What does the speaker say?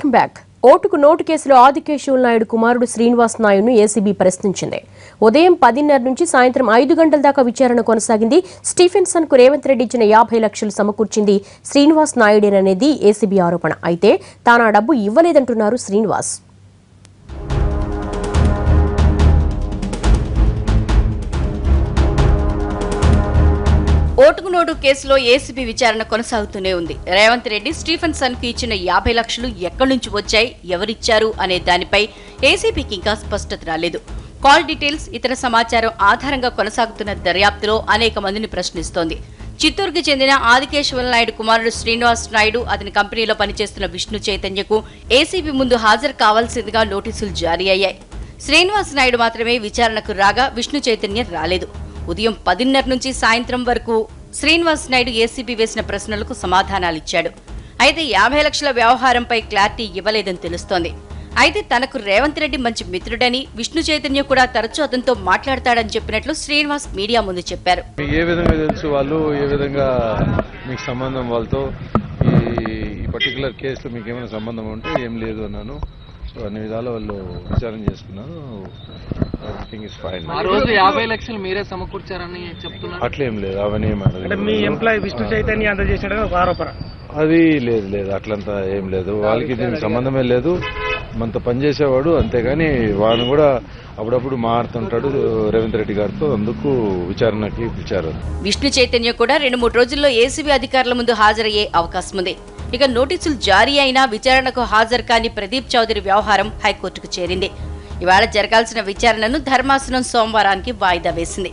Welcome back. ఓటుకు note కేసులో ఆదికేశవ నాయుడు కుమారుడు శ్రీనివాస్ నాయుడును ఏసీబీ ప్రశ్నించింది. ఉదయం 10:30 నుంచి సాయంత్రం 5 గంటల దాకా విచారణ కొనసాగింది. స్టీఫెన్సన్ కు రేవంత్ రెడ్డి ఇచ్చిన 50 లక్షలు సమకూర్చింది శ్రీనివాస్ నాయుడేననేది ఏసీబీ ఆరోపణ. అయితే తాను ఆ డబ్బు ఇవ్వలేదంటున్నారు శ్రీనివాస్. ఓటుకు నోటు కేసులో ఏసీబీ విచారణ కొనసాగుతూనే ఉంది. రేవంత్ రెడ్డి స్టీఫెన్సన్ కి ఇచ్చిన 50 లక్షలు ఎక్కడి నుంచి వచ్చాయి, ఎవరిచ్చారు అనే దానిపై ఏసీబీకి ఇంకా స్పష్టత రాలేదు. కాల్ డీటెయిల్స్, ఇతర సమాచారం ఆధారంగా కొనసాగుతున్న దర్యాప్తులో అనేక మందిని ప్రశ్నిస్తోంది. చిత్తూరుకు చెందిన ఆదికేశవ నాయుడు కుమారుడు శ్రీనివాస్ నాయుడు, అతని కంపెనీలో పనిచేస్తున్న విష్ణు చైతన్యకు ఏసీబీ ముందు హాజరు కావాల్సిందిగా నోటీసులు జారీ అయ్యాయి. శ్రీనివాస్ నాయుడు మాత్రమే విచారణకు రాగా విష్ణు చైతన్య రాలేదు. ఉదయం 10:30 నుంచి సాయంత్రం వరకు శ్రీనివాస్ నాయుడు ఏసీబీ వేసిన ప్రశ్నలకు సమాధానాలిచ్చాడు. అయితే 50 లక్షల వ్యవహారంపై క్లారిటీ ఇవ్వలేదని తెలుస్తోంది. అయితే తనకు రేవంత్ రెడ్డి మంచి మిత్రుడని, విష్ణు చైతన్య కూడా తరచూ అతనితో మాట్లాడతాడని చెప్పినట్లు శ్రీనివాస్ మీడియా ముందు చెప్పారు. ఏ విధంగా తెలుసు వాళ్ళు, ఏ విధంగా మీకు సంబంధం వాళ్ళతో, ఈ పర్టికులర్ కేసులో మీకు ఏమైనా సంబంధం ఉంటే ఏం లేదు అన్నాను. సో అన్ని విధాలు వాళ్ళు విచారణ చేసుకున్నారు. ఆ రోజు 50 లక్షలు మీరే సమకూర్చారని చెప్తున్నారు. అట్లేం లేదు, అవన్నీ మీ ఎంప్లాయీ విష్ణు చైతన్య అందజేసాడు ఒక ఆరోపణ. అది లేదు, అట్లంతా ఏం లేదు. వాళ్ళకి దీనికి సంబంధమే లేదు. మనతో పనిచేసేవాడు అంతేగాని వాడిని కూడా అప్పుడప్పుడు మారుతుంటాడు రేవంత్ రెడ్డి గారితో, అందుకు విచారణకి పిలిచారు. విష్ణు చైతన్య కూడా 2-3 రోజుల్లో ఏసీబీ అధికారుల ముందు హాజరయ్యే అవకాశం ఉంది. ఇక నోటీసులు జారీ అయినా విచారణకు హాజరు కాని ప్రదీప్ చౌదరి వ్యవహారం హైకోర్టుకు చేరింది. ఇవాళ జరగాల్సిన విచారణను ధర్మాసనం సోమవారానికి వాయిదా వేసింది.